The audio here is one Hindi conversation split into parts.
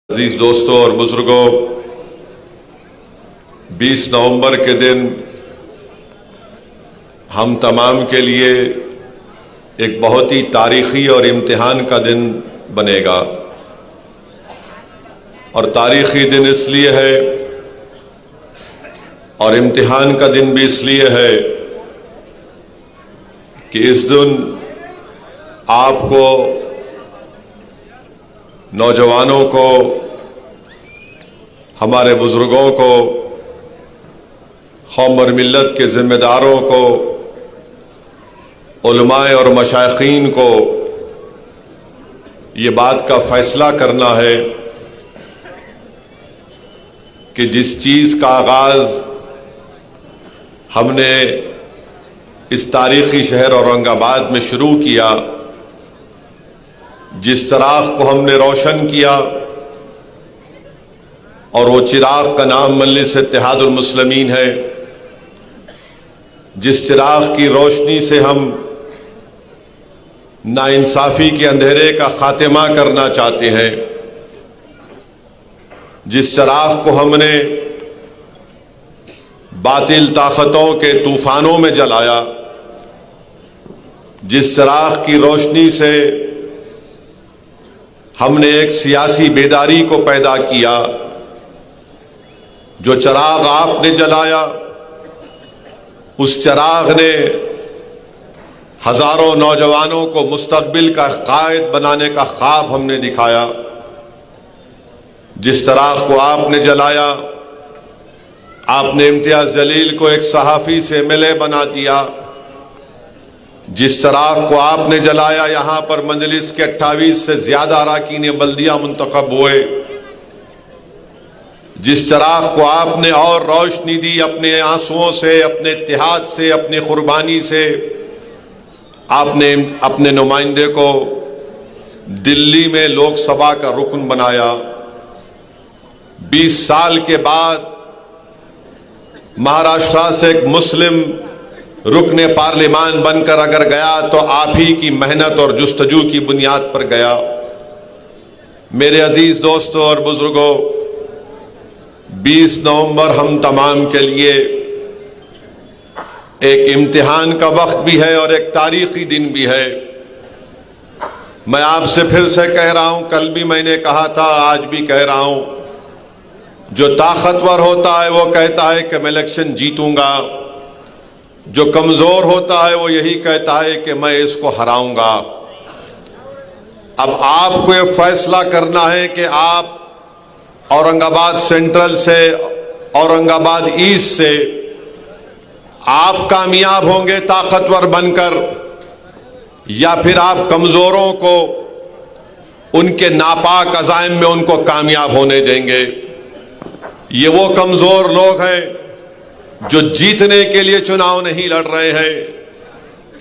अजीज दोस्तों और बुजुर्गों, 20 नवंबर के दिन हम तमाम के लिए एक बहुत ही तारीखी और इम्तिहान का दिन बनेगा। और तारीखी दिन इसलिए है और इम्तिहान का दिन भी इसलिए है कि इस दिन आपको, नौजवानों को, हमारे बुजुर्गों को, कौम और मिल्लत के जिम्मेदारों को, उलमाए और मशाइखीन को ये बात का फैसला करना है कि जिस चीज़ का आगाज़ हमने इस तारीखी शहर औरंगाबाद में शुरू किया, जिस चिराग को हमने रोशन किया, और वो चिराग का नाम मजलिस इत्तेहादुल मुस्लिमीन है, जिस चिराग की रोशनी से हम नाइंसाफ़ी के अंधेरे का खात्मा करना चाहते हैं, जिस चिराग को हमने बातिल ताकतों के तूफानों में जलाया, जिस चिराग की रोशनी से हमने एक सियासी बेदारी को पैदा किया, जो चिराग आपने जलाया, उस चिराग ने हजारों नौजवानों को मुस्तकबिल का कायद बनाने का ख्वाब हमने दिखाया। जिस चिराग को आपने जलाया, आपने इम्तियाज जलील को एक सहाफ़ी से MLA बना दिया। जिस चिराग को आपने जलाया, यहाँ पर मजलिस के 28 से ज्यादा अरकान बल्दिया मुंतखब हुए। जिस चिराग को आपने और रोशनी दी अपने आंसुओं से, अपने इत्तेहाद से, अपनी कुर्बानी से, आपने अपने नुमाइंदे को दिल्ली में लोकसभा का रुकन बनाया। 20 साल के बाद महाराष्ट्र से एक मुस्लिम रुकने पार्लिमान बनकर अगर गया तो आप ही की मेहनत और जुस्तजू की बुनियाद पर गया। मेरे अजीज दोस्तों और बुजुर्गों, 20 नवंबर हम तमाम के लिए एक इम्तिहान का वक्त भी है और एक तारीखी दिन भी है। मैं आपसे फिर से कह रहा हूं, कल भी मैंने कहा था, आज भी कह रहा हूं, जो ताकतवर होता है वो कहता है कि मैं इलेक्शन जीतूंगा, जो कमजोर होता है वो यही कहता है कि मैं इसको हराऊंगा। अब आपको ये फैसला करना है कि आप औरंगाबाद सेंट्रल से, औरंगाबाद ईस्ट से आप कामयाब होंगे ताकतवर बनकर, या फिर आप कमजोरों को उनके नापाक अज़ाइम में उनको कामयाब होने देंगे। ये वो कमजोर लोग हैं जो जीतने के लिए चुनाव नहीं लड़ रहे हैं।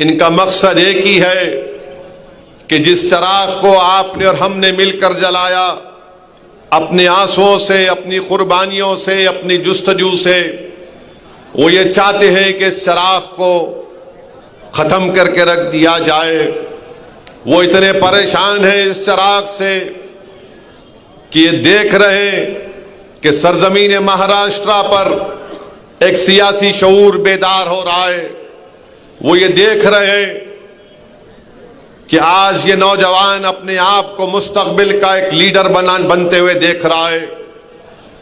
इनका मकसद एक ही है कि जिस चिराग को आपने और हमने मिलकर जलाया, अपने आंसुओं से, अपनी कुर्बानियों से, अपनी जुस्तजू से, वो ये चाहते हैं कि इस चिराग को खत्म करके रख दिया जाए। वो इतने परेशान हैं इस चिराग से कि ये देख रहे हैं कि सरजमीन महाराष्ट्र पर एक सियासी शऊर बेदार हो रहा है। वो ये देख रहे हैं कि आज ये नौजवान अपने आप को मुस्तकबिल का एक लीडर बनते हुए देख रहा है।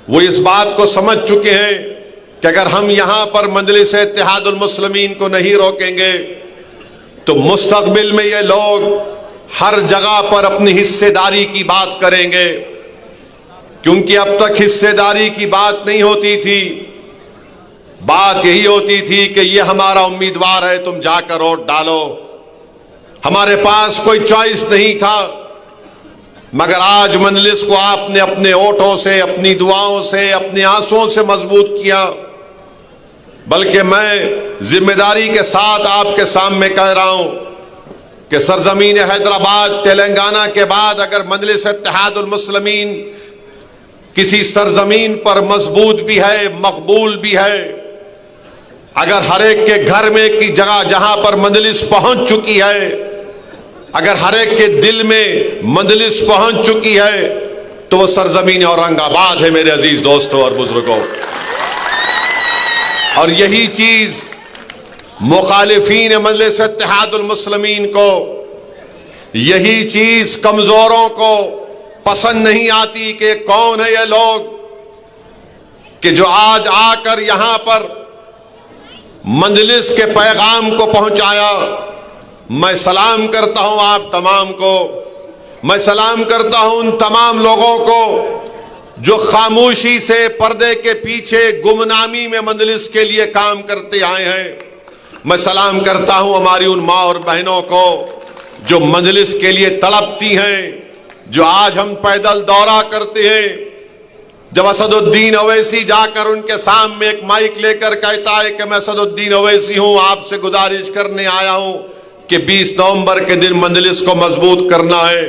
वो इस बात को समझ चुके हैं कि अगर हम यहाँ पर मजलिस इत्तेहादुल मुस्लिमीन को नहीं रोकेंगे तो मुस्तकबिल में ये लोग हर जगह पर अपनी हिस्सेदारी की बात करेंगे, क्योंकि अब तक हिस्सेदारी की बात नहीं होती थी। बात यही होती थी कि ये हमारा उम्मीदवार है, तुम जाकर वोट डालो। हमारे पास कोई चॉइस नहीं था। मगर आज मजलिस को आपने अपने वोटों से, अपनी दुआओं से, अपने आंसुओं से मजबूत किया। बल्कि मैं जिम्मेदारी के साथ आपके सामने कह रहा हूं कि सरजमीन हैदराबाद, तेलंगाना के बाद अगर मजलिस इत्तेहादुल मुस्लिमीन किसी सरजमीन पर मजबूत भी है, मकबूल भी है, अगर हर एक के घर में की जगह जहां पर मजलिस पहुंच चुकी है, अगर हर एक के दिल में मजलिस पहुंच चुकी है, तो वो सरजमीन औरंगाबाद है मेरे अजीज दोस्तों और बुजुर्गों। और यही चीज मुखालिफीन मजलिस इत्तेहादुल मुस्लिमीन को, यही चीज कमजोरों को पसंद नहीं आती कि कौन है ये लोग कि जो आज आकर यहां पर मजलिस के पैगाम को पहुंचाया। मैं सलाम करता हूं आप तमाम को, मैं सलाम करता हूं उन तमाम लोगों को जो खामोशी से पर्दे के पीछे गुमनामी में मजलिस के लिए काम करते आए हैं। मैं सलाम करता हूं हमारी उन माँ और बहनों को जो मजलिस के लिए तड़पती हैं, जो आज हम पैदल दौरा करते हैं। जब असदुद्दीन ओवैसी जाकर उनके सामने एक माइक लेकर कहता है कि मैं असदुद्दीन ओवैसी हूं, आपसे गुजारिश करने आया हूं कि 20 नवंबर के दिन मजलिस को मजबूत करना है,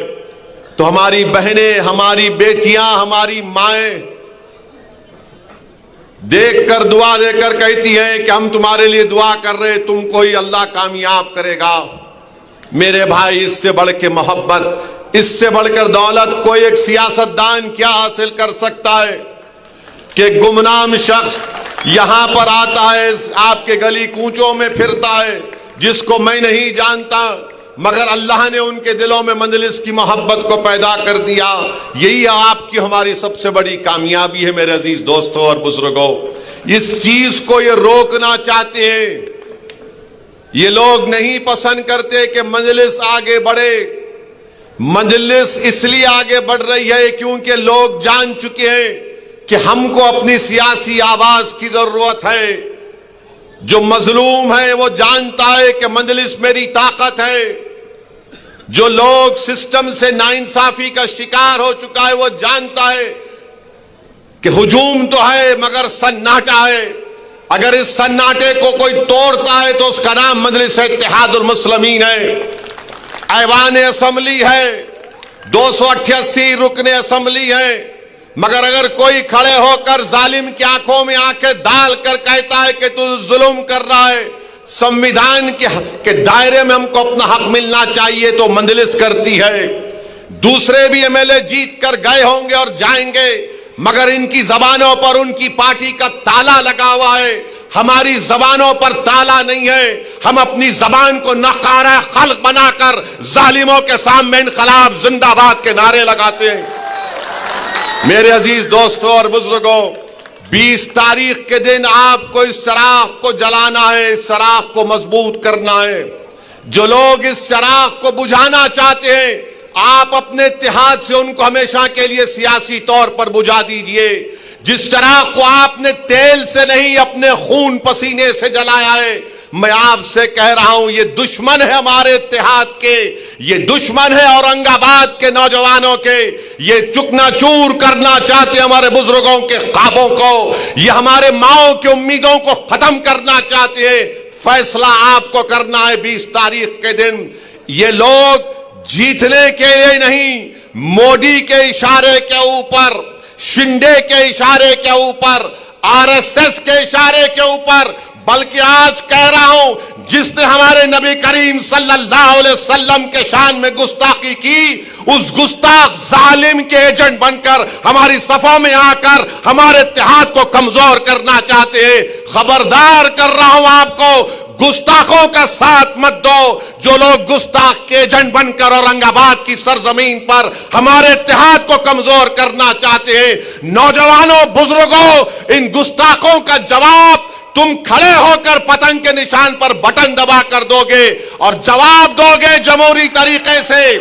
तो हमारी बहनें, हमारी बेटियां, हमारी माएं देखकर दुआ देकर कहती हैं कि हम तुम्हारे लिए दुआ कर रहे, तुमको ही अल्लाह कामयाब करेगा। मेरे भाई, इससे बढ़ के मोहब्बत, इससे बढ़कर दौलत कोई एक सियासतदान क्या हासिल कर सकता है कि गुमनाम शख्स यहां पर आता है, आपके गली कूचों में फिरता है, जिसको मैं नहीं जानता, मगर अल्लाह ने उनके दिलों में मजलिस की मोहब्बत को पैदा कर दिया। यही आपकी हमारी सबसे बड़ी कामयाबी है मेरे अजीज दोस्तों और बुजुर्गों। इस चीज को ये रोकना चाहते हैं, ये लोग नहीं पसंद करते कि मजलिस आगे बढ़े। मजलिस इसलिए आगे बढ़ रही है क्योंकि लोग जान चुके हैं कि हमको अपनी सियासी आवाज की जरूरत है। जो मजलूम है वो जानता है कि मजलिस मेरी ताकत है। जो लोग सिस्टम से नाइंसाफी का शिकार हो चुका है वो जानता है कि हुजूम तो है मगर सन्नाटा है। अगर इस सन्नाटे को कोई तोड़ता है तो उसका नाम मजलिस इत्तेहादुल मुस्लिमीन है। ऐवान असेंबली है, 288 रुकने असेंबली है, मगर अगर कोई खड़े होकर जालिम की आंखों में आंखें डालकर कहता है कि तू जुल्म कर रहा है, संविधान के दायरे में हमको अपना हक मिलना चाहिए, तो मजलिस करती है। दूसरे भी एमएलए जीत कर गए होंगे और जाएंगे, मगर इनकी जबानों पर उनकी पार्टी का ताला लगा हुआ है। हमारी जबानों पर ताला नहीं है। हम अपनी जबान को नकारा खल्क बनाकर जालिमों के सामने इनकलाब जिंदाबाद के नारे लगाते हैं। मेरे अजीज दोस्तों और बुजुर्गों, 20 तारीख के दिन आपको इस चराग को जलाना है, इस चराग को मजबूत करना है। जो लोग इस चराग को बुझाना चाहते हैं, आप अपने इत्तेहाद से उनको हमेशा के लिए सियासी तौर पर बुझा दीजिए। जिस चराग को आपने तेल से नहीं अपने खून पसीने से जलाया है, मैं आपसे कह रहा हूं ये दुश्मन है हमारे इत्तेहाद के, ये दुश्मन है औरंगाबाद के नौजवानों के। ये चुकनाचूर करना चाहते हमारे बुजुर्गों के ख्वाबों को, ये हमारे माओ की उम्मीदों को खत्म करना चाहते हैं। फैसला आपको करना है 20 तारीख के दिन। ये लोग जीतने के लिए नहीं, मोदी के इशारे के ऊपर, शिंदे के इशारे के ऊपर, आरएसएस के इशारे के ऊपर, बल्कि आज कह रहा हूं, जिसने हमारे नबी करीम सल्लल्लाहु अलैहि वसल्लम के शान में गुस्ताखी की, उस गुस्ताख जालिम के एजेंट बनकर हमारी सफों में आकर हमारे इत्तेहाद को कमजोर करना चाहते हैं। खबरदार कर रहा हूं आपको, गुस्ताखों का साथ मत दो। जो लोग गुस्ताख के एजेंट बनकर औरंगाबाद की सरजमीन पर हमारे इत्तेहाद को कमजोर करना चाहते हैं, नौजवानों, बुजुर्गों, इन गुस्ताखों का जवाब तुम खड़े होकर पतंग के निशान पर बटन दबा कर दोगे और जवाब दोगे जमहूरी तरीके से।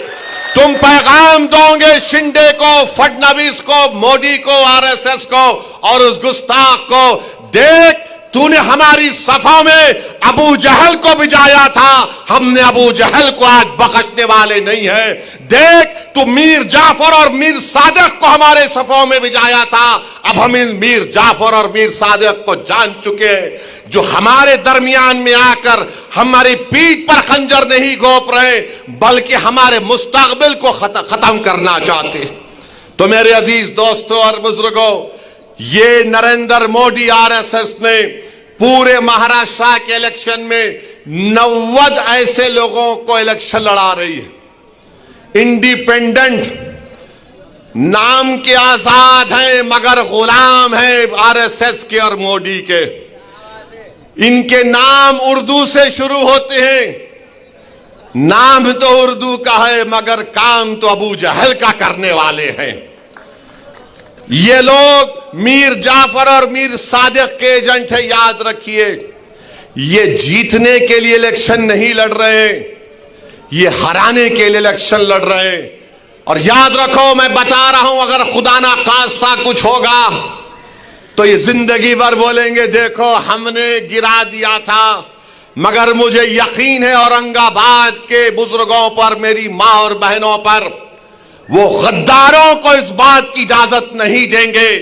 तुम पैगाम दोगे शिंदे को, फडणवीस को, मोदी को, आरएसएस को और उस गुस्ताख को, देख तूने हमारी सफा में अबू जहल को भिजाया था, हमने अबू जहल को आज बख्शने वाले नहीं है। देख तू मीर जाफर और मीर सादिक को हमारे सफों में भिजाया था, अब हम इन मीर जाफर और मीर सादिक को जान चुके हैं। जो हमारे दरमियान में आकर हमारी पीठ पर खंजर नहीं घोंप रहे, बल्कि हमारे मुस्तकबिल को खत्म करना चाहते। तो मेरे अजीज दोस्तों और बुजुर्गों, ये नरेंद्र मोदी आरएसएस ने पूरे महाराष्ट्र के इलेक्शन में 90 ऐसे लोगों को इलेक्शन लड़ा रही है। इंडिपेंडेंट नाम के आजाद हैं मगर गुलाम हैं आरएसएस के और मोदी के। इनके नाम उर्दू से शुरू होते हैं, नाम तो उर्दू का है मगर काम तो अबू जहल का करने वाले हैं। ये लोग मीर जाफर और मीर सादिक के एजेंट है, याद रखिए। ये जीतने के लिए इलेक्शन नहीं लड़ रहे, ये हराने के लिए इलेक्शन लड़ रहे हैं। और याद रखो, मैं बता रहा हूं, अगर खुदा ना खास्ता कुछ होगा तो ये जिंदगी भर बोलेंगे देखो हमने गिरा दिया था। मगर मुझे यकीन है औरंगाबाद के बुजुर्गों पर, मेरी मां और बहनों पर, वो गद्दारों को इस बात की इजाजत नहीं देंगे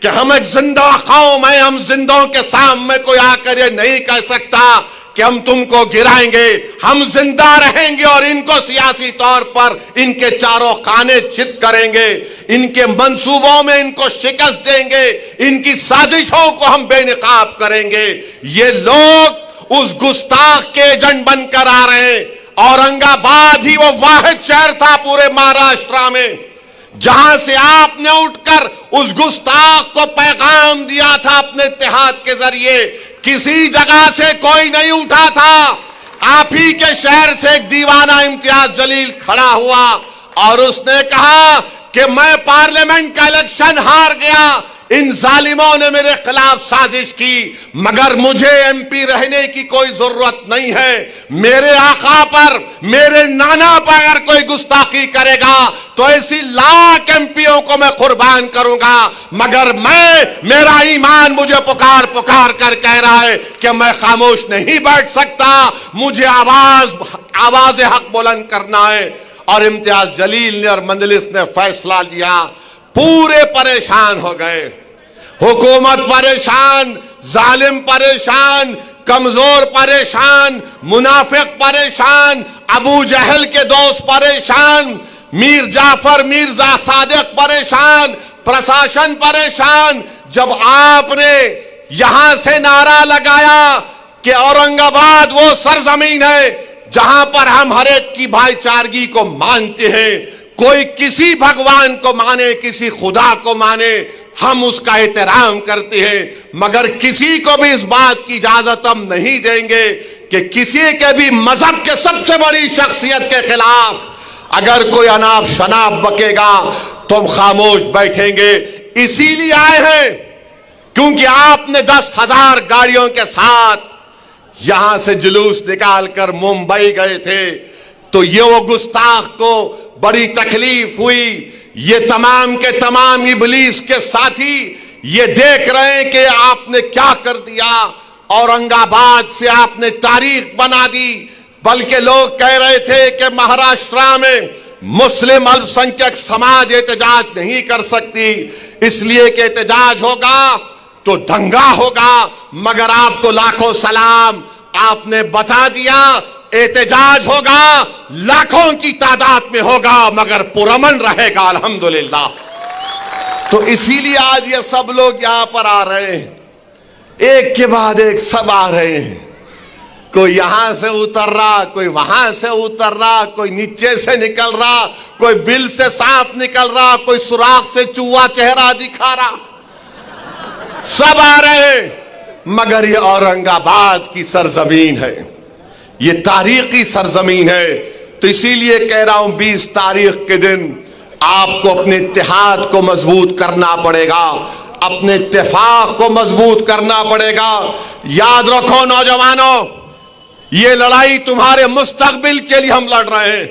कि हम एक जिंदा कौम है, हम जिंदों के सामने कोई आकर ये नहीं कह सकता कि हम तुमको गिराएंगे। हम जिंदा रहेंगे और इनको सियासी तौर पर इनके चारों खाने चित करेंगे, इनके मंसूबों में इनको शिकस्त देंगे, इनकी साजिशों को हम बेनकाब करेंगे। ये लोग उस गुस्ताख के एजेंट बनकर आ रहे हैं। औरंगाबाद ही वो वाहिद शहर था पूरे महाराष्ट्र में जहां से आपने उठकर उस गुस्ताख को पैगाम दिया था अपने इत्तेहाद के जरिए। किसी जगह से कोई नहीं उठा था, आप ही के शहर से एक दीवाना इम्तियाज जलील खड़ा हुआ और उसने कहा कि मैं पार्लियामेंट का इलेक्शन हार गया, इन जालिमों ने मेरे खिलाफ साजिश की, मगर मुझे एमपी रहने की कोई जरूरत नहीं है। मेरे आका पर, मेरे नाना पर अगर कोई गुस्ताखी करेगा तो ऐसी लाख एमपीओं को मैं कुर्बान करूंगा, मगर मेरा ईमान मुझे पुकार पुकार कर कह रहा है कि मैं खामोश नहीं बैठ सकता, मुझे आवाज हक बुलंद करना है। और इम्तियाज जलील ने और मंजलिस ने फैसला लिया। पूरे परेशान हो गए, हुकूमत परेशान, जालिम परेशान, कमजोर परेशान, मुनाफिक परेशान, अबू जहल के दोस्त परेशान, मीर जाफर मिर्जा सादिक परेशान, प्रशासन परेशान। जब आपने यहां से नारा लगाया कि औरंगाबाद वो सरजमीन है जहां पर हम हर एक की भाईचारगी को मानते हैं, कोई किसी भगवान को माने, किसी खुदा को माने, हम उसका एहतराम करते हैं, मगर किसी को भी इस बात की इजाजत हम नहीं देंगे कि किसी के भी मजहब के सबसे बड़ी शख्सियत के खिलाफ अगर कोई अनाप शनाप बकेगा तो हम खामोश बैठेंगे। इसीलिए आए हैं क्योंकि आपने 10,000 गाड़ियों के साथ यहां से जुलूस निकालकर मुंबई गए थे, तो ये वो गुस्ताख को बड़ी तकलीफ हुई। ये तमाम के तमाम इबलीस के साथी ये देख रहे हैं कि आपने क्या कर दिया, औरंगाबाद से आपने तारीख बना दी। बल्कि लोग कह रहे थे कि महाराष्ट्र में मुस्लिम अल्पसंख्यक समाज एहतजाज नहीं कर सकती, इसलिए कि एहतजाज होगा तो दंगा होगा। मगर आपको लाखों सलाम, आपने बता दिया एहतजाज होगा, लाखों की तादाद में होगा, मगर पुरअमन रहेगा अल्हम्दुलिल्लाह। तो इसीलिए आज ये सब लोग यहां पर आ रहे हैं, एक के बाद एक सब आ रहे हैं। कोई यहां से उतर रहा, कोई वहां से उतर रहा, कोई नीचे से निकल रहा, कोई बिल से सांप निकल रहा, कोई सुराख से चूहा चेहरा दिखा रहा, सब आ रहे हैं। मगर ये औरंगाबाद की सरजमीन है, ये तारीखी सरजमीन है। तो इसीलिए कह रहा हूं 20 तारीख के दिन आपको अपने इत्तेहाद को मजबूत करना पड़ेगा, अपने इत्तेफाक को मजबूत करना पड़ेगा। याद रखो नौजवानों, ये लड़ाई तुम्हारे मुस्तकबिल के लिए हम लड़ रहे हैं।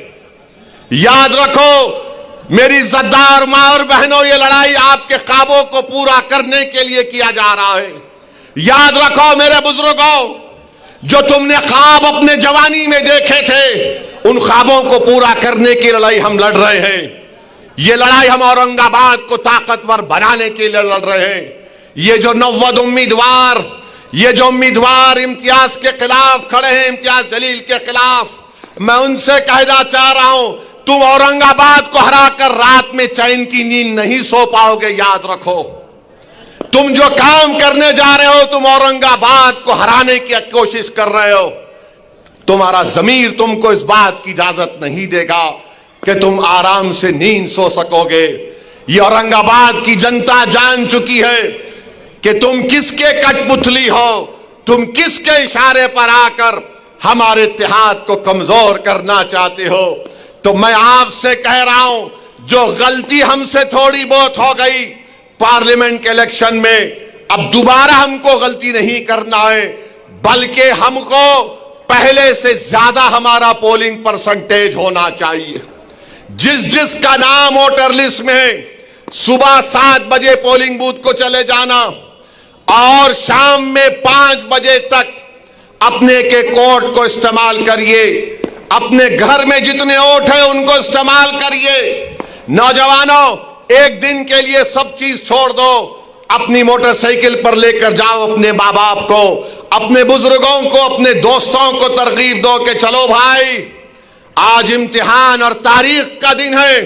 याद रखो मेरी इज्जतदार मां और बहनों, ये लड़ाई आपके ख्वाबों को पूरा करने के लिए किया जा रहा है। याद रखो मेरे बुजुर्गों, जो तुमने ख्वाब अपने जवानी में देखे थे, उन ख्वाबों को पूरा करने की लड़ाई हम लड़ रहे हैं। ये लड़ाई हम औरंगाबाद को ताकतवर बनाने के लिए लड़ रहे हैं। ये जो 90 उम्मीदवार, ये जो उम्मीदवार इम्तियाज के खिलाफ खड़े हैं, इम्तियाज जलील के खिलाफ, मैं उनसे कहना चाह रहा हूं, तुम औरंगाबाद को हराकर रात में चैन की नींद नहीं सो पाओगे। याद रखो, तुम जो काम करने जा रहे हो, तुम औरंगाबाद को हराने की कोशिश कर रहे हो। तुम्हारा ज़मीर तुमको इस बात की इजाजत नहीं देगा कि तुम आराम से नींद सो सकोगे। ये औरंगाबाद की जनता जान चुकी है कि तुम किसके कठपुतली हो, तुम किसके इशारे पर आकर हमारे इत्तेहाद को कमजोर करना चाहते हो। तो मैं आपसे कह रहा हूं, जो गलती हमसे थोड़ी बहुत हो गई पार्लियामेंट के इलेक्शन में, अब दोबारा हमको गलती नहीं करना है, बल्कि हमको पहले से ज्यादा हमारा पोलिंग परसेंटेज होना चाहिए। जिसका नाम वोटर लिस्ट में है, सुबह 7 बजे पोलिंग बूथ को चले जाना और शाम में 5 बजे तक अपने के कोड को इस्तेमाल करिए। अपने घर में जितने वोट है उनको इस्तेमाल करिए। नौजवानों, एक दिन के लिए सब चीज छोड़ दो, अपनी मोटरसाइकिल पर लेकर जाओ अपने माँ बाप को, अपने बुजुर्गों को, अपने दोस्तों को तरगीब दो कि चलो भाई, आज इम्तिहान और तारीख का दिन है।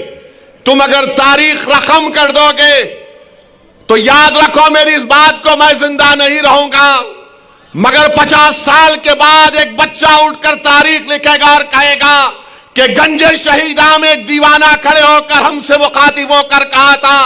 तुम अगर तारीख रकम कर दोगे तो याद रखो, मेरी इस बात को मैं जिंदा नहीं रहूंगा, मगर 50 साल के बाद एक बच्चा उठकर तारीख लिखेगा और कहेगा कि गंजे शहीदा में एक दीवाना खड़े होकर हमसे मुखातिब होकर कहा था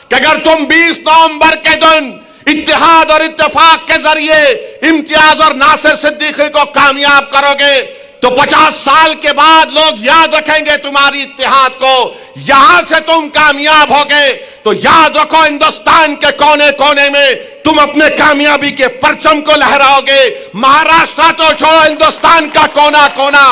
कि अगर तुम 20 नवंबर के दिन इत्तेहाद और इत्तेफाक के जरिए इम्तियाज और नासिर सिद्दीकी को कामयाब करोगे तो 50 साल के बाद लोग याद रखेंगे तुम्हारी इत्तेहाद को। यहां से तुम कामयाब हो गए तो याद रखो, हिंदुस्तान के कोने कोने में तुम अपने कामयाबी के परचम को लहराओगे। महाराष्ट्र तो छोड़ो, हिंदुस्तान का कोना कोना,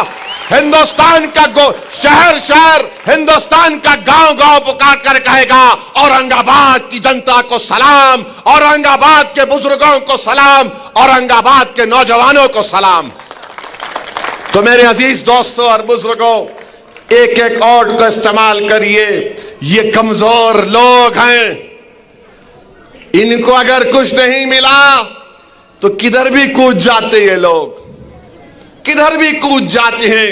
हिंदुस्तान का शहर शहर, हिंदुस्तान का गांव गांव पुकार कर कहेगा औरंगाबाद की जनता को सलाम, औरंगाबाद के बुजुर्गों को सलाम, औरंगाबाद के नौजवानों को सलाम। तो मेरे अजीज दोस्तों और बुजुर्गों, एक एक वर्ड का इस्तेमाल करिए। ये कमजोर लोग हैं, इनको अगर कुछ नहीं मिला तो किधर भी कूद जाते ये लोग, किधर भी कूद जाते हैं।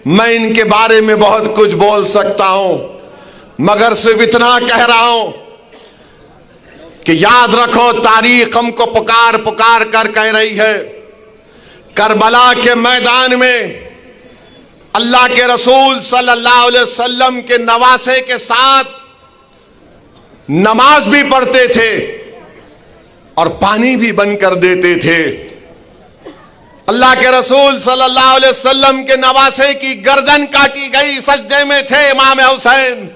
मैं इनके बारे में बहुत कुछ बोल सकता हूं, मगर सिर्फ इतना कह रहा हूं कि याद रखो, तारीख हमको पुकार पुकार कर कह रही है। करबला के मैदान में अल्लाह के रसूल सल्लल्लाहु अलैहि वसल्लम के नवासे के साथ नमाज भी पढ़ते थे और पानी भी बंद कर देते थे। अल्लाह के रसूल सल्लल्लाहु अलैहि वसल्लम के नवासे की गर्दन काटी गई, सजदे में थे इमाम हुसैन,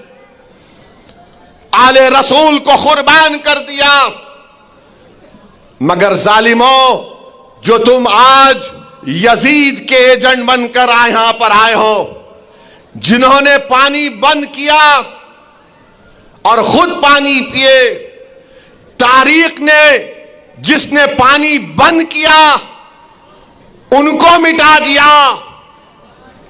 आले रसूल को कुर्बान कर दिया। मगर जालिमों, जो तुम आज यजीद के एजेंट बनकर यहां पर आए हो, जिन्होंने पानी बंद किया और खुद पानी पिए, तारीख ने जिसने पानी बंद किया उनको मिटा दिया।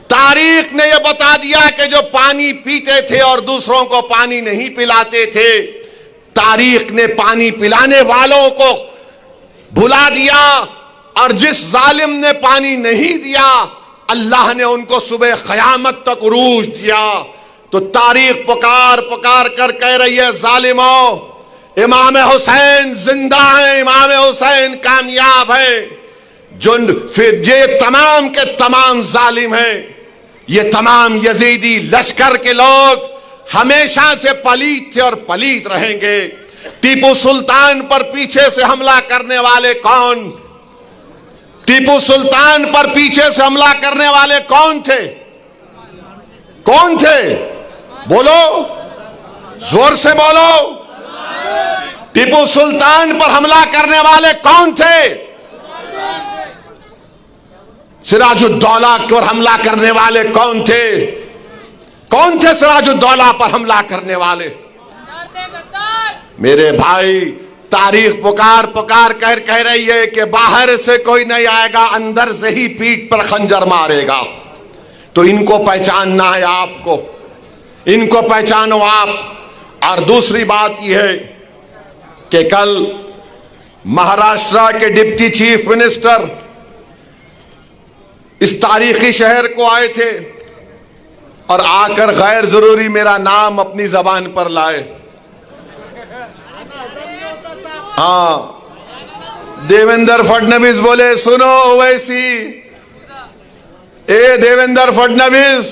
तारीख ने यह बता दिया कि जो पानी पीते थे और दूसरों को पानी नहीं पिलाते थे, तारीख ने पानी पिलाने वालों को भुला दिया, और जिस जालिम ने पानी नहीं दिया अल्लाह ने उनको सुबह क़यामत तक उरूज दिया। तो तारीख पुकार पुकार कर कह रही है, जालिमों, इमाम हुसैन जिंदा है, इमाम हुसैन कामयाब है। जो फिर ये तमाम के तमाम जालिम हैं, ये तमाम यजीदी लश्कर के लोग हमेशा से पलीत थे और पलीत रहेंगे। टीपू सुल्तान पर पीछे से हमला करने वाले कौन? टीपू सुल्तान पर पीछे से हमला करने वाले कौन थे? कौन थे? बोलो, जोर से बोलो। टीपू सुल्तान पर हमला करने वाले कौन थे? सिराजुद्दौला पर हमला करने वाले कौन थे? कौन थे सिराजुद्दौला पर हमला करने वाले? मेरे भाई, तारीख पुकार पुकार कर कह रही है कि बाहर से कोई नहीं आएगा, अंदर से ही पीठ पर खंजर मारेगा। तो इनको पहचानना है आपको, इनको पहचानो आप। और दूसरी बात यह है कि कल महाराष्ट्र के डिप्टी चीफ मिनिस्टर इस तारीखी शहर को आए थे और आकर गैर जरूरी मेरा नाम अपनी जबान पर लाए। हाँ, देवेंद्र फडणवीस बोले, सुनो ओवैसी, ए देवेंद्र फडणवीस,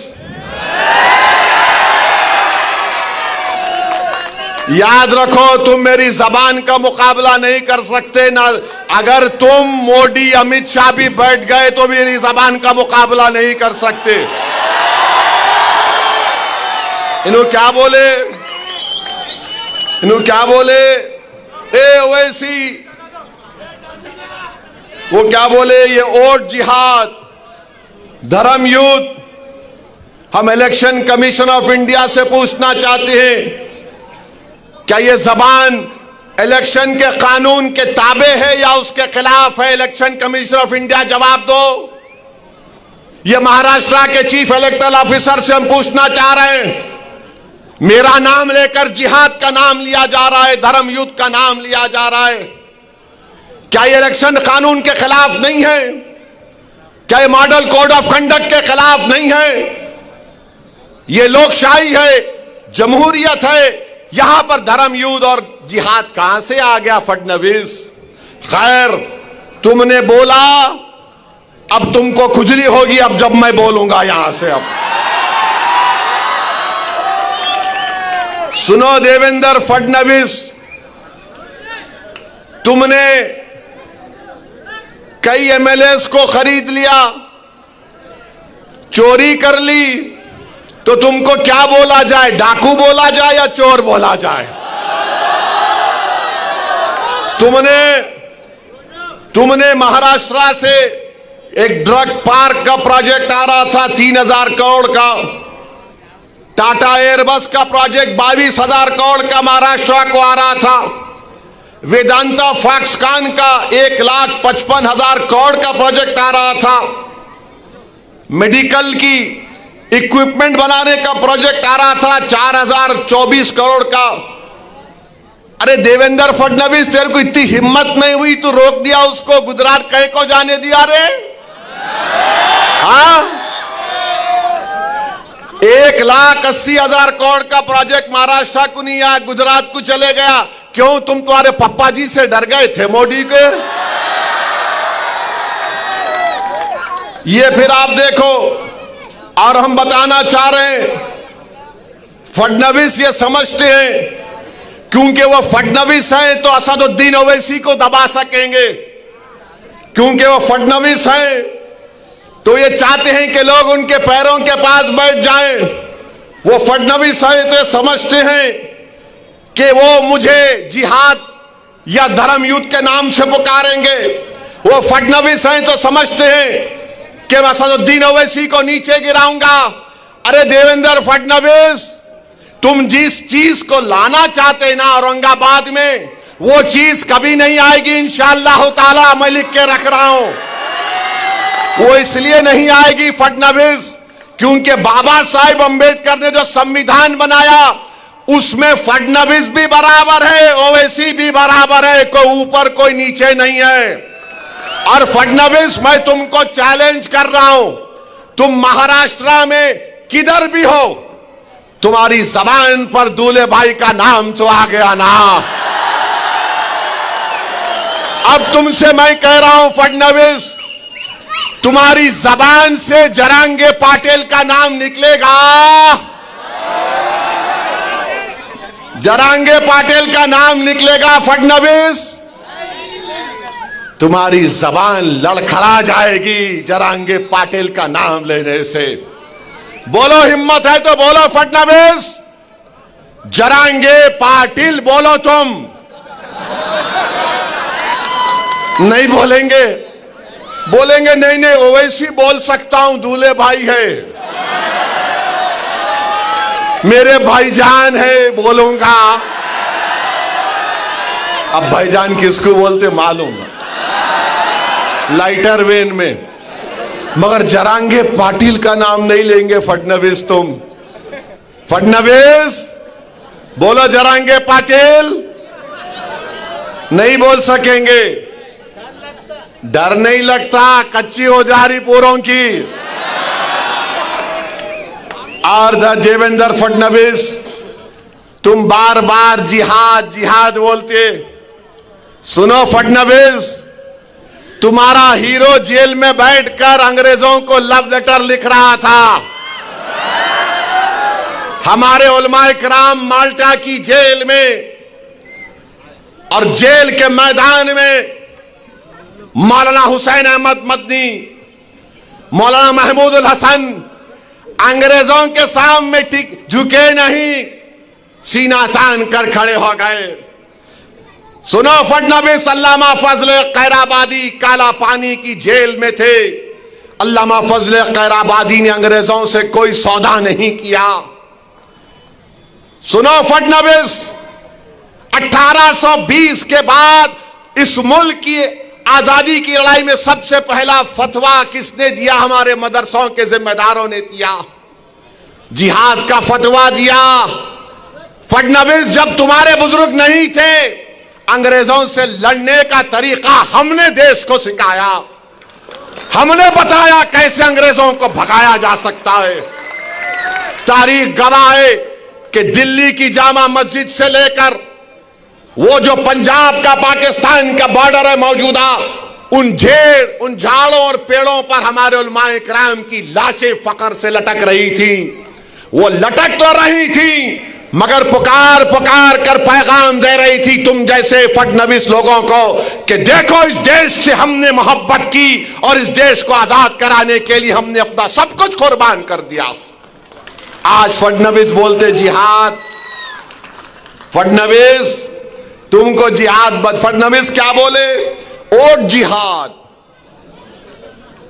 याद रखो, तुम मेरी जबान का मुकाबला नहीं कर सकते ना। अगर तुम, मोदी, अमित शाह भी बैठ गए तो मेरी जबान का मुकाबला नहीं कर सकते। इन्हों क्या बोले, इन्हों क्या बोले, ए ओवैसी, वो क्या बोले, ये वोट जिहाद, धर्म युद्ध। हम इलेक्शन कमीशन ऑफ इंडिया से पूछना चाहते हैं, क्या ये जबान इलेक्शन के कानून के ताबे है या उसके खिलाफ है? इलेक्शन कमीशन ऑफ इंडिया जवाब दो। ये महाराष्ट्र के चीफ इलेक्टोरल ऑफिसर से हम पूछना चाह रहे हैं, मेरा नाम लेकर जिहाद का नाम लिया जा रहा है, धर्म युद्ध का नाम लिया जा रहा है, क्या ये इलेक्शन कानून के खिलाफ नहीं है? क्या ये मॉडल कोड ऑफ कंडक्ट के खिलाफ नहीं है? ये लोकशाही है, जमहूरियत है, यहां पर धर्म युद्ध और जिहाद कहां से आ गया फडणवीस? खैर, तुमने बोला, अब तुमको खुजली होगी अब जब मैं बोलूंगा यहां से। अब सुनो देवेंद्र फडणवीस, तुमने कई एमएलएस को खरीद लिया, चोरी कर ली, तो तुमको क्या बोला जाए? डाकू बोला जाए या चोर बोला जाए? तुमने महाराष्ट्र से एक ड्रग पार्क का प्रोजेक्ट आ रहा था 3000 करोड़ का, टाटा एयरबस का प्रोजेक्ट 22,000 करोड़ का महाराष्ट्र को आ रहा था, वेदांता फॉक्सकॉन का 1,55,000 करोड़ का प्रोजेक्ट आ रहा था, मेडिकल की इक्विपमेंट बनाने का प्रोजेक्ट आ रहा था 4,024 करोड़ का। अरे देवेंद्र फडणवीस, तेरे को इतनी हिम्मत नहीं हुई तो रोक दिया उसको, गुजरात कहे को जाने दिया रे? हाँ, 1,80,000 करोड़ का प्रोजेक्ट महाराष्ट्र को नहीं आया, गुजरात को चले गया। क्यों? तुम तुम्हारे पप्पा जी से डर गए थे मोदी के। ये फिर आप देखो, और हम बताना चाह रहे हैं, फडणवीस ये समझते हैं क्योंकि वो फडणवीस हैं तो असदुद्दीन ओवैसी को दबा सकेंगे, क्योंकि वो फडणवीस हैं तो ये चाहते हैं कि लोग उनके पैरों के पास बैठ जाएं। वो फडणवीस हैं तो ये समझते हैं कि वो मुझे जिहाद या धर्म युद्ध के नाम से पुकारेंगे। वो फडणवीस हैं तो समझते हैं कि मैं असदुद्दीन ओवैसी को नीचे गिराऊंगा। अरे देवेंद्र फडणवीस, तुम जिस चीज को लाना चाहते ना औरंगाबाद में, वो चीज कभी नहीं आएगी इंशाअल्लाह ताला। मैं लिख के रख रहा हूं, वो इसलिए नहीं आएगी फडणवीस क्योंकि बाबा साहेब अंबेडकर ने जो संविधान बनाया उसमें फडणवीस भी बराबर है, ओवैसी भी बराबर है, कोई ऊपर कोई नीचे नहीं है। और फडणवीस, मैं तुमको चैलेंज कर रहा हूं, तुम महाराष्ट्र में किधर भी हो, तुम्हारी जबान पर दूल्हे भाई का नाम तो आ गया ना। अब तुमसे मैं कह रहा हूं फडणवीस, तुम्हारी जबान से जरांगे पाटिल का नाम निकलेगा, जरांगे पाटिल का नाम निकलेगा फडणवीस, तुम्हारी जबान लड़खड़ा जाएगी जरांगे पाटिल का नाम लेने से। बोलो, हिम्मत है तो बोलो फडणवीस, जरांगे पाटिल बोलो। तुम नहीं बोलेंगे? बोलेंगे नहीं नहीं, ओवैसी बोल सकता हूं, दूल्हे भाई है, मेरे भाईजान है, बोलूंगा। अब भाईजान किसको बोलते मालूम, लाइटर वेन में, मगर जरांगे पाटिल का नाम नहीं लेंगे फडणवीस। तुम फडणवीस बोलो, जरांगे पाटिल नहीं बोल सकेंगे। डर नहीं लगता, कच्ची हो जा रही पूरों की। और देवेंद्र फडणवीस, तुम बार बार जिहाद जिहाद बोलते। सुनो फडणवीस, तुम्हारा हीरो जेल में बैठकर अंग्रेजों को लव लेटर लिख रहा था। हमारे उलमाए किराम माल्टा की जेल में और जेल के मैदान में मौलाना हुसैन अहमद मदनी, मौलाना महमूद उल हसन अंग्रेजों के सामने झुके नहीं, सीना तान कर खड़े हो गए। सुनो, फडनवीस अल्लामा फजल कैराबादी काला पानी की जेल में थे। अल्लामा फजल कैराबादी ने अंग्रेजों से कोई सौदा नहीं किया। सुनो, फडनवीस 1820 के बाद इस मुल्क की आजादी की लड़ाई में सबसे पहला फतवा किसने दिया? हमारे मदरसों के जिम्मेदारों ने दिया, जिहाद का फतवा दिया। फडनवीस, जब तुम्हारे बुजुर्ग नहीं थे, अंग्रेजों से लड़ने का तरीका हमने देश को सिखाया, हमने बताया कैसे अंग्रेजों को भगाया जा सकता है। तारीख गवाह है कि दिल्ली की जामा मस्जिद से लेकर वो जो पंजाब का पाकिस्तान का बॉर्डर है मौजूदा, उन झाड़ों और पेड़ों पर हमारे उलमाए किराम की लाशें फकर से लटक रही थी। वो लटक तो रही थी मगर पुकार पुकार कर पैगाम दे रही थी तुम जैसे फडनवीस लोगों को कि देखो, इस देश से हमने मोहब्बत की और इस देश को आजाद कराने के लिए हमने अपना सब कुछ कुर्बान कर दिया। आज फडनवीस बोलते जिहाद। फडनवीस तुमको जिहाद, फडनवीस क्या बोले? ओट जिहाद।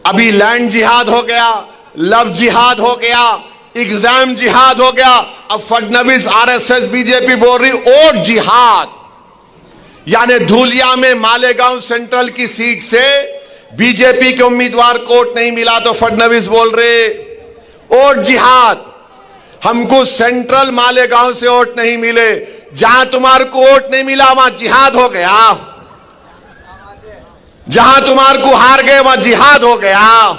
अभी लैंड जिहाद हो गया, लव जिहाद हो गया, एग्जाम जिहाद हो गया। अब फडनवीस आरएसएस बीजेपी बोल रही ओट जिहाद, यानी धूलिया में मालेगांव सेंट्रल की सीट से बीजेपी के उम्मीदवार को वोट नहीं मिला तो फडनवीस बोल रहे ओट जिहाद। हमको सेंट्रल मालेगांव से वोट नहीं मिले, जहां तुम्हारे को वोट नहीं मिला वहां जिहाद हो गया, जहां तुम्हारे को हार गए वहां जिहाद हो गया।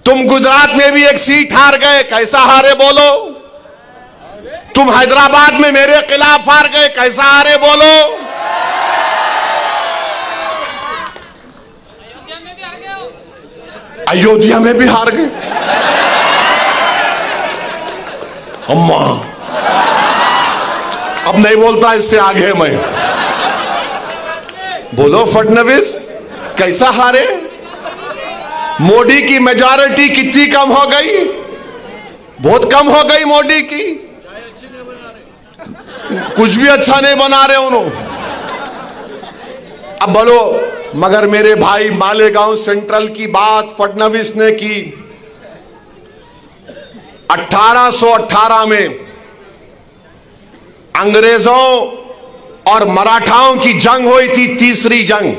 तुम गुजरात में भी एक सीट हार गए, कैसा हारे बोलो? तुम हैदराबाद में मेरे खिलाफ हार गए, कैसा हारे बोलो? अयोध्या में भी हार गए। अम्मा अब नहीं बोलता, इससे आगे मैं बोलो फडनवीस कैसा हारे? मोदी की मेजॉरिटी कितनी कम हो गई? बहुत कम हो गई मोदी की, कुछ भी अच्छा नहीं बना रहे उन्होंने। अब बोलो, मगर मेरे भाई मालेगांव सेंट्रल की बात फडनवीस ने की। 1818 में अंग्रेजों और मराठाओं की जंग हुई थी, तीसरी जंग।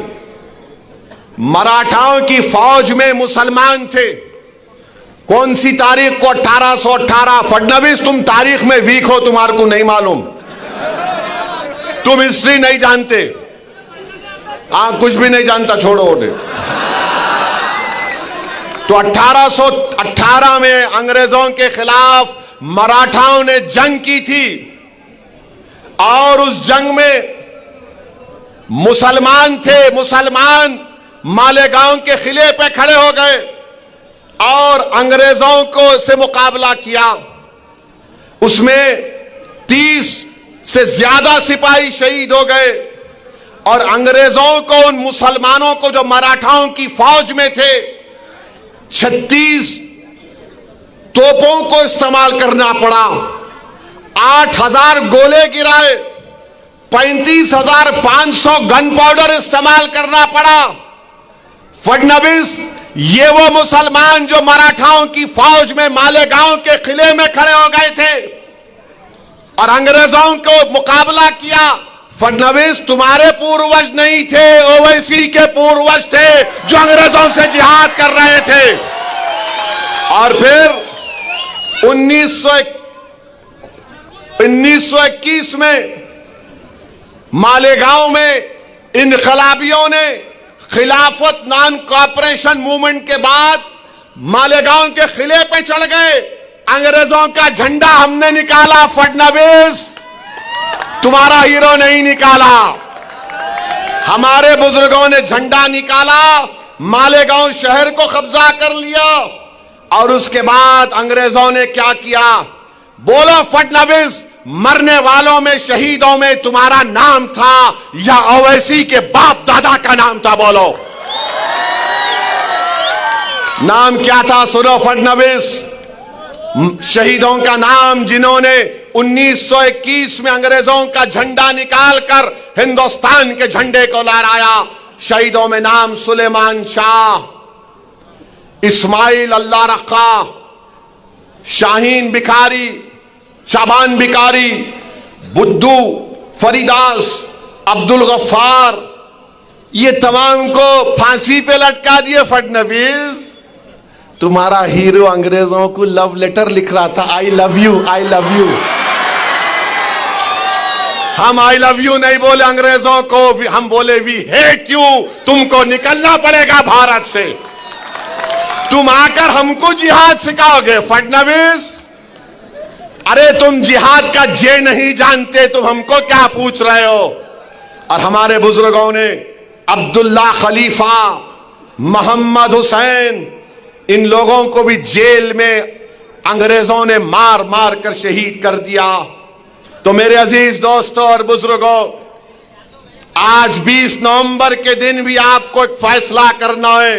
मराठाओं की फौज में मुसलमान थे। कौन सी तारीख को? 1818। फडनवीस तुम तारीख में वीक हो, तुम्हारे को नहीं मालूम, तुम हिस्ट्री नहीं जानते। कुछ भी नहीं जानता, छोड़ो उन्हें। तो 1818 में अंग्रेजों के खिलाफ मराठाओं ने जंग की थी और उस जंग में मुसलमान थे। मुसलमान मालेगांव के किले पे खड़े हो गए और अंग्रेजों को से मुकाबला किया। उसमें 30 से ज्यादा सिपाही शहीद हो गए और अंग्रेजों को, उन मुसलमानों को जो मराठाओं की फौज में थे, 36 तोपों को इस्तेमाल करना पड़ा। 8000 गोले गिराए, 35,500 गन पाउडर इस्तेमाल करना पड़ा। फडनवीस, ये वो मुसलमान जो मराठाओं की फौज में मालेगांव के किले में खड़े हो गए थे और अंग्रेजों को मुकाबला किया। फडनवीस, तुम्हारे पूर्वज नहीं थे, ओवैसी के पूर्वज थे जो अंग्रेजों से जिहाद कर रहे थे। और फिर 1921 में मालेगांव में इनकलाबियों ने खिलाफत नॉन कॉपरेशन मूवमेंट के बाद मालेगांव के किले पे चढ़ गए। अंग्रेजों का झंडा हमने निकाला, फडनवीस तुम्हारा हीरो नहीं निकाला। हमारे बुजुर्गों ने झंडा निकाला, मालेगांव शहर को कब्जा कर लिया और उसके बाद अंग्रेजों ने क्या किया? बोलो फडणवीस, मरने वालों में, शहीदों में तुम्हारा नाम था या ओवैसी के बाप दादा का नाम था? बोलो नाम क्या था? सुनो फडणवीस, शहीदों का नाम जिन्होंने 1921 में अंग्रेजों का झंडा निकालकर हिंदुस्तान के झंडे को लहराया, शहीदों में नाम सुलेमान शाह, इस्माइल अल्लाह रखा, शाहीन बिखारी, शाबान बिकारी, बुद्धू फरीदास, अब्दुल गफ्फार, ये तमाम को फांसी पे लटका दिए फडणवीस। तुम्हारा हीरो अंग्रेजों को लव लेटर लिख रहा था, I love you, I love you. हम आई लव यू नहीं बोले अंग्रेजों को, हम बोले वी हेट यू, तुमको निकलना पड़ेगा भारत से। तुम आकर हमको जिहाद सिखाओगे फडणवीस? अरे तुम जिहाद का जे नहीं जानते, तुम हमको क्या पूछ रहे हो? और हमारे बुजुर्गों ने अब्दुल्ला खलीफा, मोहम्मद हुसैन, इन लोगों को भी जेल में अंग्रेजों ने मार मार कर शहीद कर दिया। तो मेरे अजीज दोस्तों और बुजुर्गों, आज 20 नवंबर के दिन भी आपको एक फैसला करना है,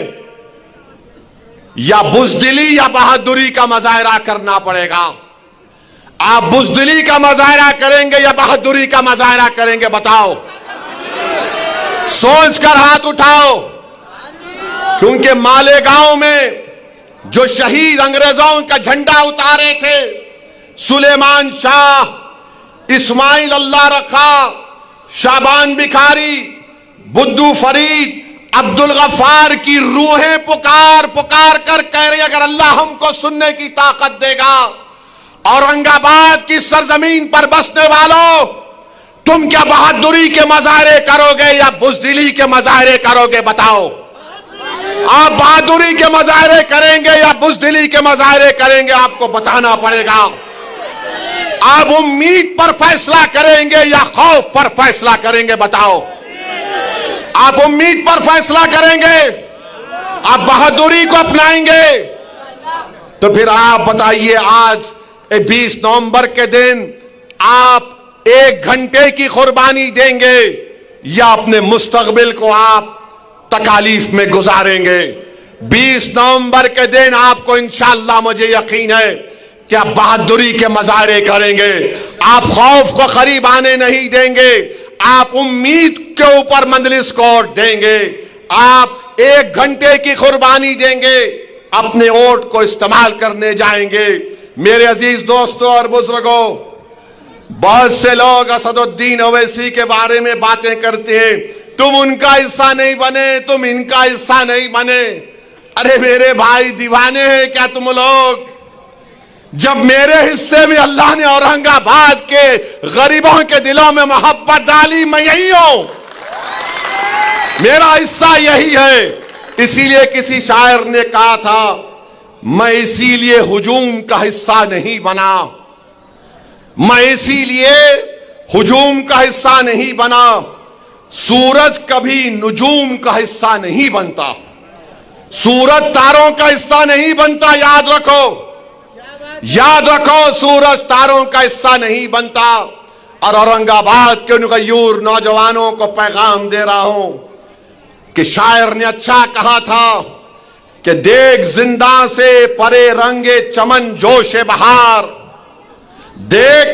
या बुज़दिली या बहादुरी का मुजाहरा करना पड़ेगा। आप बुज़दिली का मुजाहरा करेंगे या बहादुरी का मुजाहरा करेंगे? बताओ, सोचकर हाथ उठाओ। क्योंकि मालेगांव में जो शहीद अंग्रेजों का झंडा उतारे थे, सुलेमान शाह, इस्माइल अल्लाह रखा, शाबान बिखारी, बुद्धू फरीद, अब्दुल गफ्फार की रूहें पुकार पुकार कर कह रही, अगर अल्लाह हमको सुनने की ताकत देगा, औरंगाबाद की सरजमीन पर बसने वालों, तुम क्या बहादुरी के मुजाहरे करोगे या बुज़दिली के मुजाहरे करोगे? बताओ, आप बहादुरी के मुजाहरे करेंगे या बुज़दिली के मुजाहरे करेंगे? आपको बताना पड़ेगा। आप उम्मीद पर फैसला करेंगे या खौफ पर फैसला करेंगे? बताओ, आप उम्मीद पर फैसला करेंगे, आप बहादुरी को अपनाएंगे? तो फिर आप बताइए, आज 20 नवंबर के दिन आप 1 घंटे की कुर्बानी देंगे या अपने मुस्तकबिल को आप तकालीफ में गुजारेंगे? 20 नवंबर के दिन आपको इंशाअल्लाह, मुझे यकीन है कि आप बहादुरी के मुजाहरे करेंगे, आप खौफ को करीब आने नहीं देंगे, आप उम्मीद के ऊपर मंजलिस को वोट देंगे, आप 1 घंटे की कुर्बानी देंगे, अपने वोट को इस्तेमाल करने जाएंगे। मेरे अजीज दोस्तों और बुजुर्गों, बहुत से लोग असदुद्दीन ओवैसी के बारे में बातें करते हैं, तुम उनका हिस्सा नहीं बने, तुम इनका हिस्सा नहीं बने। अरे मेरे भाई, दीवाने हैं क्या तुम लोग? जब मेरे हिस्से में अल्लाह ने औरंगाबाद के गरीबों के दिलों में मोहब्बत डाली, मैं यही हूं, मेरा हिस्सा यही है। इसीलिए किसी शायर ने कहा था, मैं इसीलिए हुजूम का हिस्सा नहीं बना, मैं इसीलिए हुजूम का हिस्सा नहीं बना। सूरज कभी नुजूम का हिस्सा नहीं बनता, सूरज तारों का हिस्सा नहीं बनता। याद रखो, याद रखो, सूरज तारों का हिस्सा नहीं बनता। और औरंगाबाद के उन गयूर नौजवानों को पैगाम दे रहा हूं कि शायर ने अच्छा कहा था कि देख जिंदा से परे रंगे चमन जोशे बहार, देख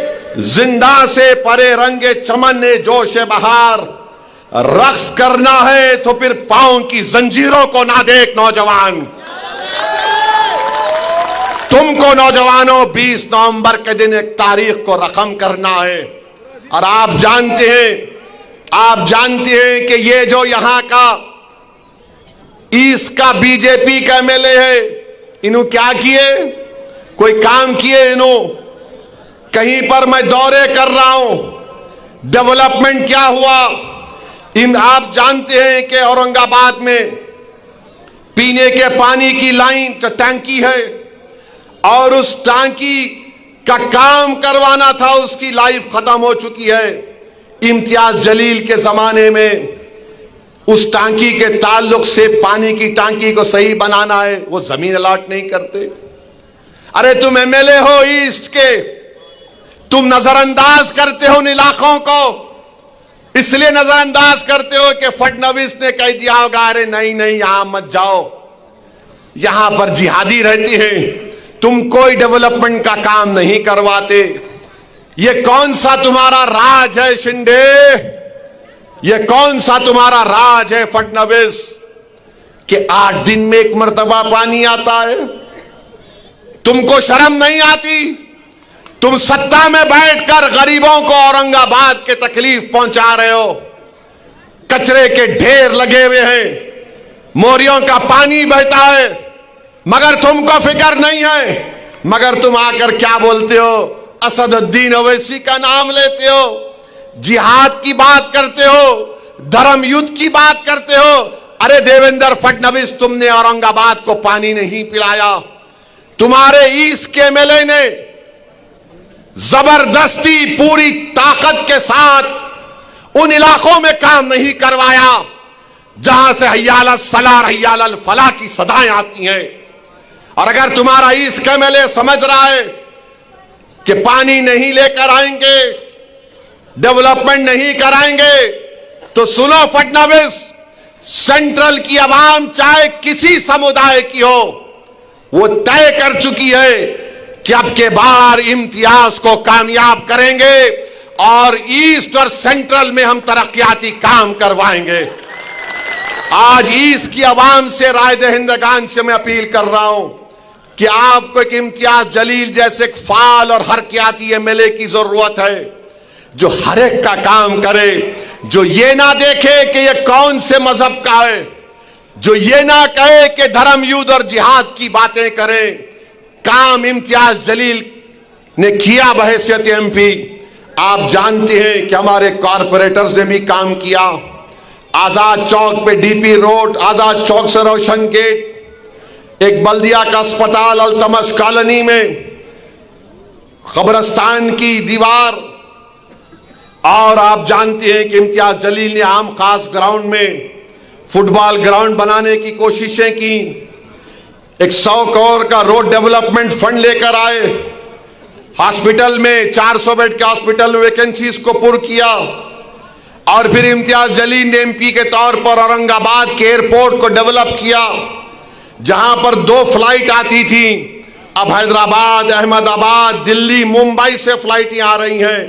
जिंदा से परे रंगे चमन ने जोशे बहार, रक्स करना है तो फिर पांव की जंजीरों को ना देख नौजवान। तुमको नौजवानों 20 नवंबर के दिन एक तारीख को रकम करना है। और आप जानते हैं कि ये जो यहां का ईस्ट का बीजेपी का एमएलए है, इन्हों क्या किए? कोई काम किए इन्हों? कहीं पर मैं दौरे कर रहा हूं, डेवलपमेंट क्या हुआ? आप जानते हैं कि औरंगाबाद में पीने के पानी की लाइन का टंकी है, और उस टंकी का काम करवाना था, उसकी लाइफ खत्म हो चुकी है। इम्तियाज जलील के जमाने में उस टांकी के ताल्लुक से पानी की टांकी को सही बनाना है, वो जमीन अलॉट नहीं करते। अरे तुम एमएलए हो ईस्ट के, तुम नजरअंदाज करते हो उन इलाकों को, इसलिए नजरअंदाज करते हो कि फडणवीस ने कह दिया होगा अरे नहीं नहीं यहां मत जाओ, यहां पर जिहादी रहती हैं, तुम कोई डेवलपमेंट का काम नहीं करवाते। ये कौन सा तुम्हारा राज है शिंदे, ये कौन सा तुम्हारा राज है फडणवीस कि 8 दिन में 1 मर्तबा पानी आता है? तुमको शर्म नहीं आती? तुम सत्ता में बैठकर गरीबों को औरंगाबाद के तकलीफ पहुंचा रहे हो, कचरे के ढेर लगे हुए हैं, मोरियों का पानी बहता है, मगर तुमको फिक्र नहीं है। मगर तुम आकर क्या बोलते हो? असदुद्दीन ओवैसी का नाम लेते हो, जिहाद की बात करते हो, धर्म युद्ध की बात करते हो। अरे देवेंद्र फडणवीस, तुमने औरंगाबाद को पानी नहीं पिलाया, तुम्हारे ईस्ट के एमएलए ने जबरदस्ती पूरी ताकत के साथ उन इलाकों में काम नहीं करवाया जहां से हय्याल सलाह हय्याल फलाह की सदाएं आती हैं। और अगर तुम्हारा ईस्ट का एमएलए समझ रहा है कि पानी नहीं लेकर आएंगे, डेवलपमेंट नहीं कराएंगे, तो सुनो फडणवीस, सेंट्रल की आवाम चाहे किसी समुदाय की हो, वो तय कर चुकी है कि अब के बार इम्तियाज को कामयाब करेंगे और ईस्ट और सेंट्रल में हम तरक्याती काम करवाएंगे। आज ईस्ट की आवाम से, राय दहिंदगान से मैं अपील कर रहा हूं कि आपको एक इम्तियाज जलील जैसे एक फाल और हरकियाती एमएलए की जरूरत है, जो हर एक का काम करे, जो ये ना देखे कि ये कौन से मजहब का है, जो ये ना कहे कि धर्म युद्ध और जिहाद की बातें करे। काम इम्तियाज जलील ने किया बहैसियत एमपी। आप जानते हैं कि हमारे कॉरपोरेटर्स ने भी काम किया। आजाद चौक पे डीपी रोड, आजाद चौक से रोशन गेट, एक बल्दिया का अस्पताल, अल्तमश कॉलोनी में कब्रिस्तान की दीवार, और आप जानते हैं कि इम्तियाज जलील ने आम खास ग्राउंड में फुटबॉल ग्राउंड बनाने की कोशिशें की। 100 करोड़ का रोड डेवलपमेंट फंड लेकर आए, हॉस्पिटल में 400 बेड के हॉस्पिटल में वैकेंसीज को पुर किया। और फिर इम्तियाज जलील ने एमपी के तौर पर औरंगाबाद के एयरपोर्ट को डेवलप किया, जहां पर 2 फ्लाइट आती थी, अब हैदराबाद, अहमदाबाद, दिल्ली, मुंबई से फ्लाइटें आ रही हैं।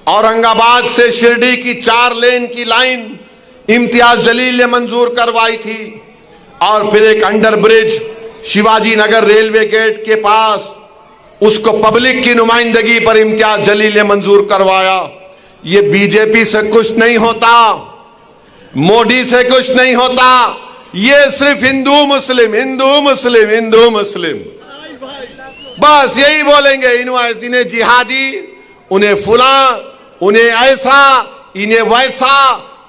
औरंगाबाद से शिरडी की 4 लेन की लाइन इम्तियाज जलील ने मंजूर करवाई थी। और फिर एक under bridge Shivaji Nagar railway gate के पास, उसको पब्लिक की नुमाइंदगी पर इम्तियाज जलील ने मंजूर करवाया। ये बीजेपी से कुछ नहीं होता, मोदी से कुछ नहीं होता, ये सिर्फ हिंदू मुस्लिम, हिंदू मुस्लिम, हिंदू मुस्लिम, बस यही बोलेंगे। इन्हें जिहादी, उन्हें फुला, उन्हें ऐसा, इन्हें वैसा।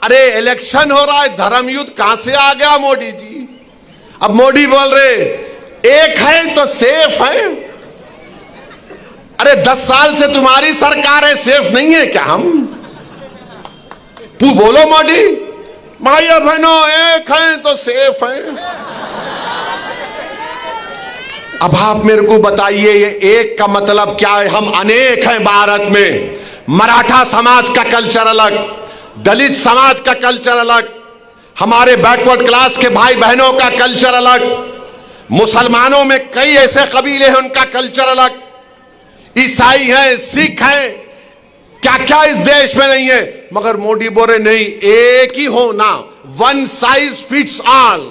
अरे इलेक्शन हो रहा है, धर्म युद्ध कहां से आ गया मोदी जी? अब मोदी बोल रहे एक है तो सेफ है। अरे 10 साल से तुम्हारी सरकार है, सेफ नहीं है क्या हम? तू बोलो मोदी, भाइयों बहनों, एक है तो सेफ है। अब आप मेरे को बताइए, ये एक का मतलब क्या है? हम अनेक हैं भारत में। मराठा समाज का कल्चर अलग, दलित समाज का कल्चर अलग, हमारे बैकवर्ड क्लास के भाई बहनों का कल्चर अलग, मुसलमानों में कई ऐसे कबीले हैं उनका कल्चर अलग, ईसाई हैं, सिख हैं, क्या क्या इस देश में नहीं है। मगर मोदी बोले नहीं, एक ही होना, one size fits all.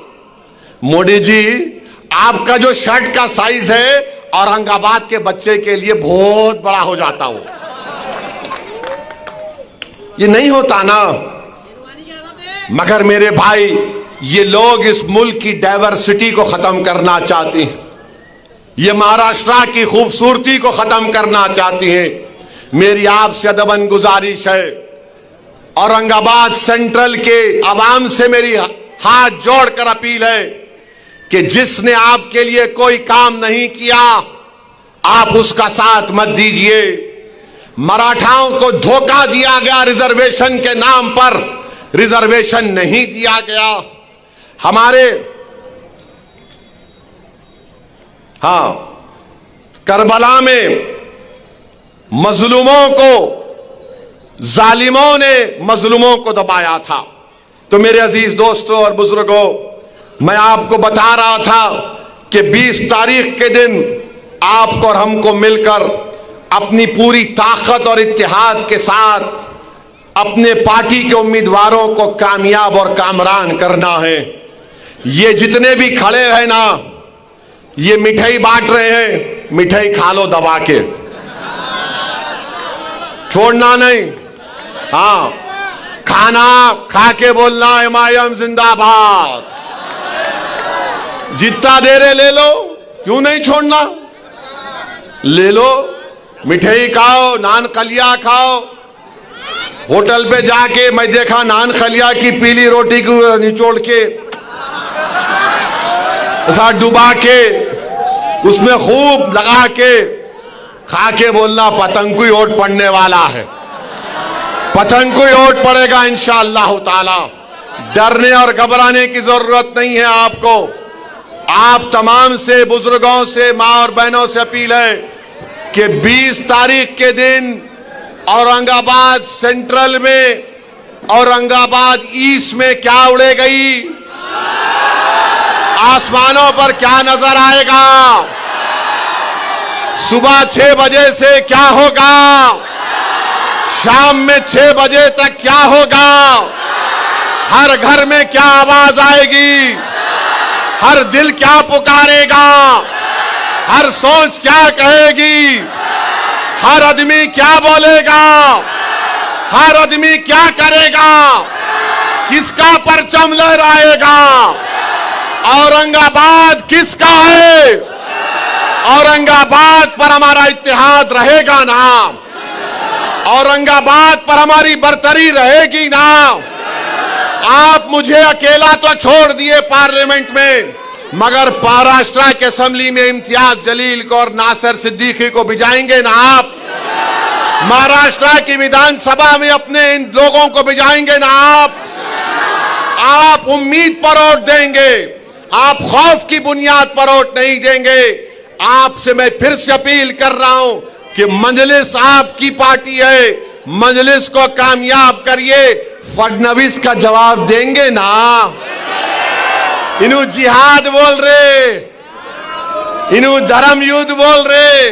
Modi ji, आपका जो शर्ट का साइज है औरंगाबाद के बच्चे के लिए बहुत बड़ा हो जाता हो, ये नहीं होता ना। मगर मेरे भाई, ये लोग इस मुल्क की डाइवर्सिटी को खत्म करना चाहते हैं, ये महाराष्ट्र की खूबसूरती को खत्म करना चाहती हैं। मेरी आपसे अदबन गुजारिश है, औरंगाबाद सेंट्रल के अवाम से मेरी हाथ जोड़कर अपील है कि जिसने आपके लिए कोई काम नहीं किया, आप उसका साथ मत दीजिए। मराठाओं को धोखा दिया गया, रिजर्वेशन के नाम पर रिजर्वेशन नहीं दिया गया। हमारे करबला में मजलूमों को, जालिमों ने मजलूमों को दबाया था। तो मेरे अजीज दोस्तों और बुजुर्गों, मैं आपको बता रहा था कि 20 तारीख के दिन आपको और हमको मिलकर अपनी पूरी ताकत और इत्तेहाद के साथ अपने पार्टी के उम्मीदवारों को कामयाब और कामरान करना है। ये जितने भी खड़े हैं ना, ये मिठाई बांट रहे हैं, मिठाई खा लो दबा के, छोड़ना नहीं। हाँ, खाना खा के बोलना एमआईएम जिंदाबाद। जितना दे रहे ले लो, क्यों नहीं छोड़ना, ले लो, मिठाई खाओ, नान खलिया खाओ। होटल पे जाके मैं देखा नान खलिया की पीली रोटी को निचोड़ के साथ डुबा के उसमें खूब लगा के खा के बोलना पतंग को ही ओट पड़ने वाला है, पतंग को ही ओट पड़ेगा इंशाअल्लाह ताला। डरने और घबराने की जरूरत नहीं है आपको। आप तमाम से बुजुर्गों से, माँ और बहनों से अपील है कि 20 तारीख के दिन औरंगाबाद सेंट्रल में, औरंगाबाद ईस्ट में क्या उड़े गई, आसमानों पर क्या नजर आएगा, सुबह 6 बजे से क्या होगा, शाम में 6 बजे तक क्या होगा, हर घर में क्या आवाज आएगी, हर दिल क्या पुकारेगा, हर सोच क्या कहेगी, हर आदमी क्या बोलेगा, हर आदमी क्या करेगा, किसका परचम लहराएगा, औरंगाबाद किसका है, औरंगाबाद पर हमारा इत्तेहाद रहेगा ना, औरंगाबाद पर हमारी बरतरी रहेगी ना। आप मुझे अकेला तो छोड़ दिए पार्लियामेंट में, मगर महाराष्ट्र के असेंबली में इम्तियाज जलील को और नासिर सिद्दीकी को भिजाएंगे ना आप, महाराष्ट्र की विधानसभा में अपने इन लोगों को भिजाएंगे ना आप उम्मीद पर वोट देंगे, आप खौफ की बुनियाद पर वोट नहीं देंगे। आपसे मैं फिर से अपील कर रहा हूं कि मजलिस आपकी पार्टी है, मजलिस को कामयाब करिए। फडणवीस का जवाब देंगे ना, इन्हों जिहाद बोल रहे, इन्हों धर्म युद्ध बोल रहे।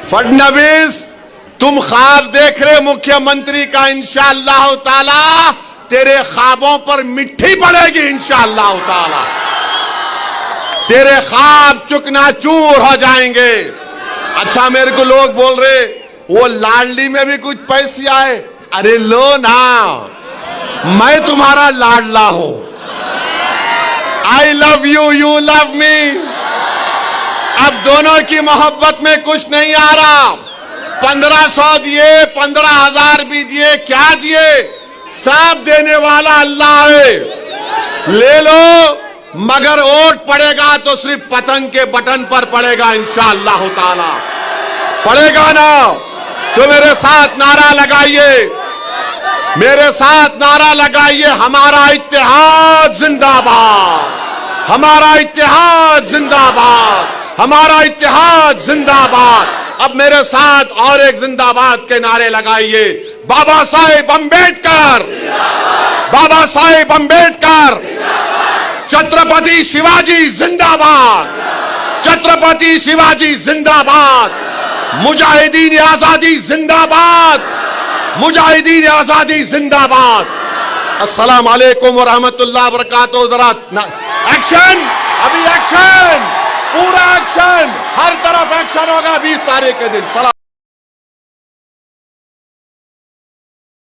फडणवीस तुम ख्वाब देख रहे मुख्यमंत्री का, इंशाअल्लाह ताला तेरे ख्वाबों पर मिट्टी पड़ेगी इंशाअल्लाह ताला, तेरे ख्वाब चुकनाचूर हो जाएंगे। अच्छा, मेरे को लोग बोल रहे वो लाडली में भी कुछ पैसे आए, अरे लो ना, मैं तुम्हारा लाडला हूं, I love you, you love me. अब दोनों की मोहब्बत में कुछ नहीं आ रहा। 1500 दिए, 15,000 भी दिए, क्या दिए, सब देने वाला अल्लाह है, ले लो। मगर वोट पड़ेगा तो सिर्फ पतंग के बटन पर पड़ेगा इंशाअल्लाह ताला, पड़ेगा ना। तो मेरे साथ नारा लगाइए, मेरे साथ नारा लगाइए, हमारा इत्तेहाद जिंदाबाद, हमारा इत्तेहाद जिंदाबाद, हमारा इत्तेहाद जिंदाबाद। अब मेरे साथ और एक जिंदाबाद के नारे लगाइए। बाबा साहेब अंबेडकर, बाबा साहेब अंबेडकर, छत्रपति शिवाजी जिंदाबाद, छत्रपति शिवाजी जिंदाबाद, मुजाहिदीन आजादी जिंदाबाद, मुजाहिदीन आजादी जिंदाबाद। अस्सलाम वालेकुम व रहमतुल्लाह व बरकातहू। जरा एक्शन, अभी एक्शन, पूरा एक्शन, हर तरफ एक्शन होगा 20 तारीख के दिन। सलाम।